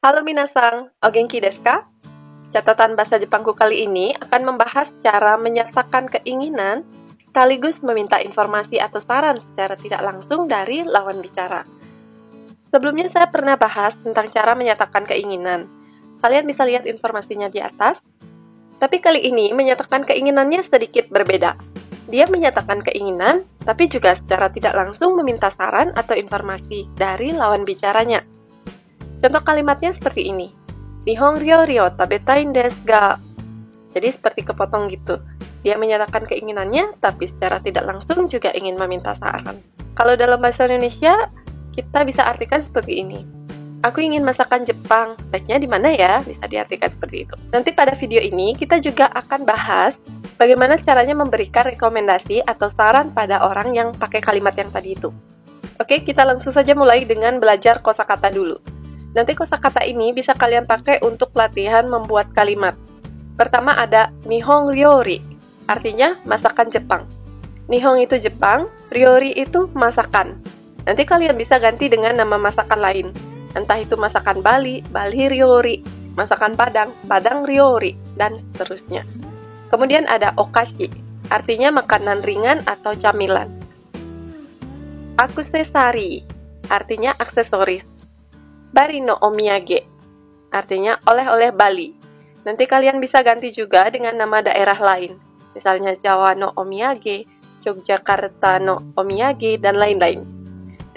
Halo minasang, o genki desu ka? Catatan bahasa Jepangku kali ini akan membahas cara menyatakan keinginan sekaligus meminta informasi atau saran secara tidak langsung dari lawan bicara. Sebelumnya saya pernah bahas tentang cara menyatakan keinginan. Kalian bisa lihat informasinya di atas. Tapi kali ini menyatakan keinginannya sedikit berbeda. Dia menyatakan keinginan, tapi juga secara tidak langsung meminta saran atau informasi dari lawan bicaranya. Contoh kalimatnya seperti ini. Nihon ryori o tabetain desu ga. Jadi seperti kepotong gitu. Dia menyatakan keinginannya, tapi secara tidak langsung juga ingin meminta saran. Kalau dalam bahasa Indonesia, kita bisa artikan seperti ini. Aku ingin masakan Jepang. Baiknya di mana ya? Bisa diartikan seperti itu. Nanti pada video ini kita juga akan bahas bagaimana caranya memberikan rekomendasi atau saran pada orang yang pakai kalimat yang tadi itu. Oke, kita langsung saja mulai dengan belajar kosakata dulu. Nanti kosakata ini bisa kalian pakai untuk latihan membuat kalimat. Pertama ada Nihon ryori, artinya masakan Jepang. Nihon itu Jepang, ryori itu masakan. Nanti kalian bisa ganti dengan nama masakan lain. Entah itu masakan Bali, Bali ryori, masakan Padang, Padang ryori, dan seterusnya. Kemudian ada okashi, artinya makanan ringan atau camilan. Akusesari, artinya aksesoris. Bari no omiyage, artinya oleh-oleh Bali. Nanti kalian bisa ganti juga dengan nama daerah lain. Misalnya Jawa no omiyage, Yogyakarta no omiyage, dan lain-lain.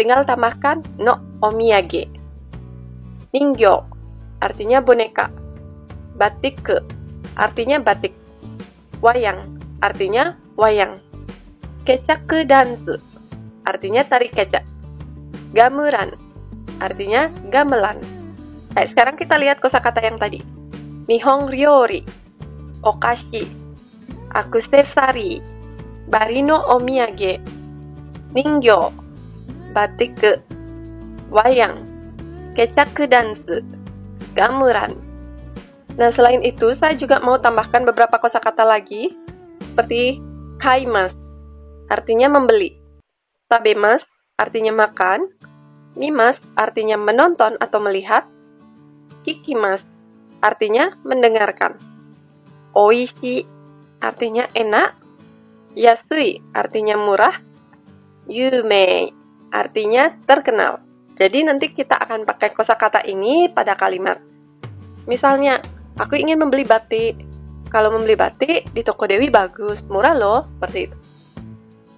Tinggal tambahkan no omiyage. Ningyo, artinya boneka. Batik, artinya batik. Wayang, artinya wayang. Kecaku dansu, artinya tari kecak. Gamuran, artinya gamelan. Baik, sekarang kita lihat kosakata yang tadi. Nihon ryori, okashi, akusesari, bari no omiyage, ningyo, batik, wayang, kecaku dansu, gamelan. Nah, selain itu, saya juga mau tambahkan beberapa kosakata lagi, seperti kaimas, artinya membeli. Tabemas, artinya makan. Mimas, artinya menonton atau melihat. Kikimas, artinya mendengarkan. Oishi, artinya enak. Yasui, artinya murah. Yumei, artinya terkenal. Jadi nanti kita akan pakai kosakata ini pada kalimat. Misalnya, aku ingin membeli batik. Kalau membeli batik di toko Dewi bagus, murah loh, seperti itu.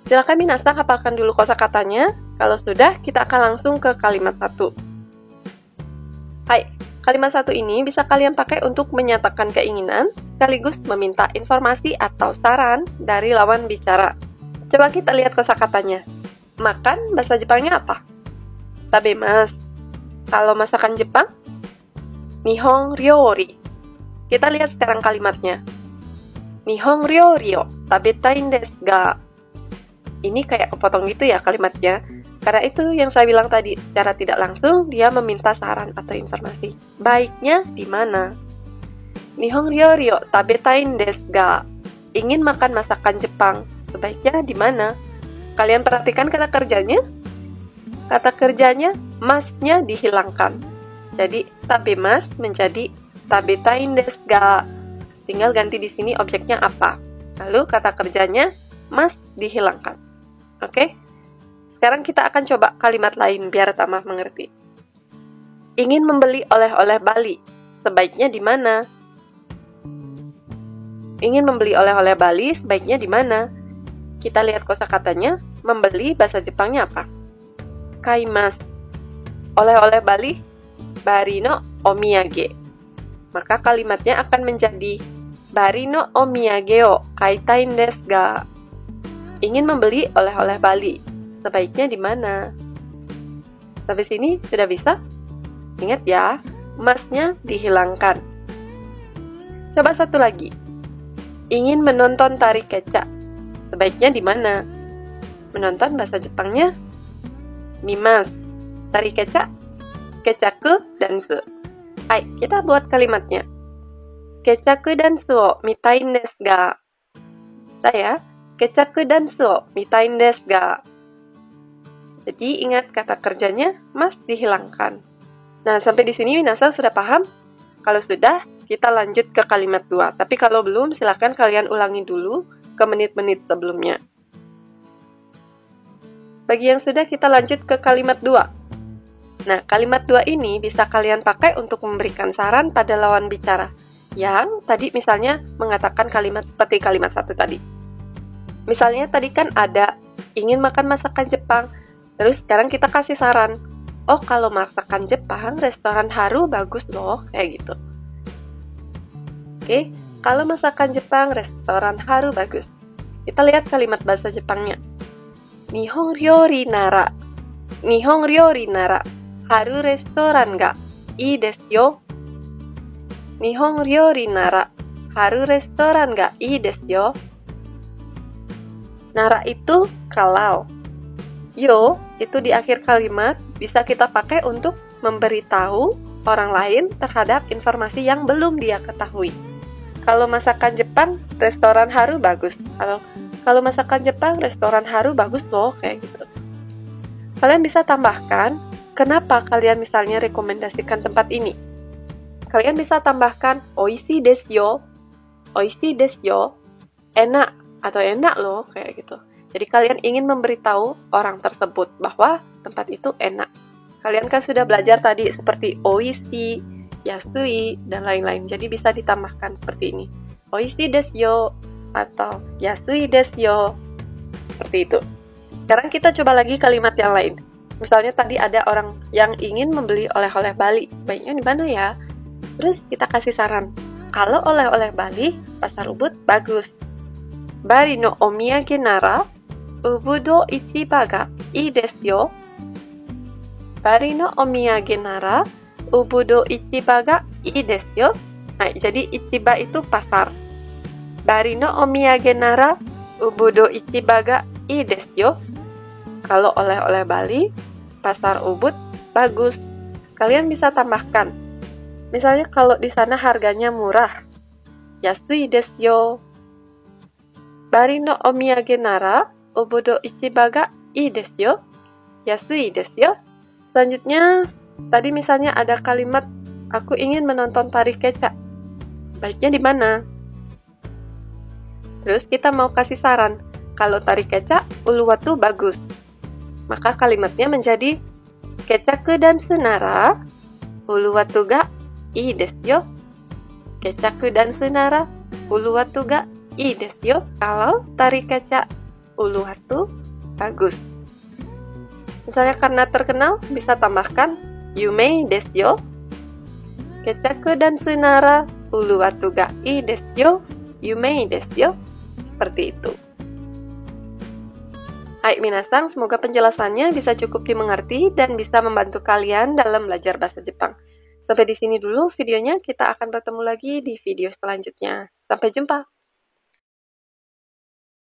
Silakan minasang hafalkan dulu kosakatanya. Kalau sudah, kita akan langsung ke kalimat 1. Hai, kalimat 1 ini bisa kalian pakai untuk menyatakan keinginan, sekaligus meminta informasi atau saran dari lawan bicara. Coba kita lihat kosakatanya. Makan, bahasa Jepangnya apa? Tabemas. Kalau masakan Jepang, Nihon ryori. Kita lihat sekarang kalimatnya. Nihon ryori o tabetain desu ga. Ini kayak kepotong gitu ya kalimatnya. Karena itu yang saya bilang tadi, secara tidak langsung dia meminta saran atau informasi. Baiknya di mana? Nihon ryori o tabetain desu ga. Ingin makan masakan Jepang. Sebaiknya di mana? Kalian perhatikan kata kerjanya? Kata kerjanya masnya dihilangkan. Jadi tabemas menjadi tabetain desu ga. Tinggal ganti di sini objeknya apa. Lalu kata kerjanya mas dihilangkan. Oke? Sekarang kita akan coba kalimat lain biar tambah mengerti. Ingin membeli oleh-oleh Bali. Sebaiknya di mana? Ingin membeli oleh-oleh Bali, sebaiknya di mana? Kita lihat kosakatanya. Membeli bahasa Jepangnya apa? Kaimas. Oleh-oleh Bali, bari no omiyage. Maka kalimatnya akan menjadi bari no omiyage o kaitain desu ga. Ingin membeli oleh-oleh Bali. Sebaiknya di mana? Sampai sini sudah bisa? Ingat ya, masnya dihilangkan. Coba satu lagi. Ingin menonton tari kecak. Sebaiknya di mana? Menonton bahasa Jepangnya mimas. Tari kecak, kecaku dansu. Hai, kita buat kalimatnya. Kecaku dansu o mitain desu ga. Saya kecaku dansu o mitain desu ga. Jadi ingat kata kerjanya mas dihilangkan. Nah, sampai di sini minasan sudah paham? Kalau sudah, kita lanjut ke kalimat 2. Tapi kalau belum, silakan kalian ulangi dulu ke menit-menit sebelumnya. Bagi yang sudah, kita lanjut ke kalimat 2. Nah, kalimat 2 ini bisa kalian pakai untuk memberikan saran pada lawan bicara. Yang tadi misalnya mengatakan kalimat seperti kalimat 1 tadi. Misalnya tadi kan ada ingin makan masakan Jepang, terus sekarang kita kasih saran. Oh, kalau masakan Jepang, restoran Haru bagus loh, kayak gitu. Oke, kalau masakan Jepang, restoran Haru bagus. Kita lihat kalimat bahasa Jepangnya. Nihon ryori nara. Nihon ryori nara. Haru restoran ga ii desu yo. Nihon ryori nara. Haru restoran ga ii desu yo. Nara itu kalau. Yo itu di akhir kalimat bisa kita pakai untuk memberitahu orang lain terhadap informasi yang belum dia ketahui. Kalau masakan Jepang, restoran Haru bagus. Kalau masakan Jepang, restoran Haru bagus loh, kayak gitu. Kalian bisa tambahkan, kenapa kalian misalnya rekomendasikan tempat ini. Kalian bisa tambahkan, oishii desu yo. Oishii desu yo. Enak atau enak loh, kayak gitu. Jadi kalian ingin memberitahu orang tersebut bahwa tempat itu enak. Kalian kan sudah belajar tadi seperti oishii, yasui, dan lain-lain. Jadi bisa ditambahkan seperti ini. Oishii desu yo atau yasui desu yo. Seperti itu. Sekarang kita coba lagi kalimat yang lain. Misalnya tadi ada orang yang ingin membeli oleh-oleh Bali. Sebaiknya di mana ya? Terus kita kasih saran. Kalau oleh-oleh Bali, Pasar Ubud bagus. Bali no omiyage nara Ubudo Ichiba ga ii desu yo. Bali no omiyage nara Ubudo Ichiba ga ii desu yo. Nah, jadi Ichiba itu pasar. Bali no omiyage nara Ubudo Ichiba ga ii desu yo. Kalau oleh-oleh Bali, Pasar Ubud bagus. Kalian bisa tambahkan. Misalnya kalau di sana harganya murah. Yasui desu yo. Bali no omiyage nara Ubudo Ichiba ga ii desu yo. Yasui desu yo. Selanjutnya, tadi misalnya ada kalimat aku ingin menonton tari kecak. Baiknya di mana? Terus kita mau kasih saran. Kalau tari kecak, Uluwatu bagus. Maka kalimatnya menjadi kecaku dan senara Uluwatu ga ii desu yo. Kecaku dan senara Uluwatu ga ii desu yo. Kalau tari kecak Uluwatu bagus. Misalnya karena terkenal, bisa tambahkan Yumei desu yo. Kecaku dan senara Uluwatu ga ii desu yo. Yumei desu yo. Seperti itu. Hai minasang, semoga penjelasannya bisa cukup dimengerti dan bisa membantu kalian dalam belajar bahasa Jepang. Sampai di sini dulu videonya, kita akan bertemu lagi di video selanjutnya. Sampai jumpa!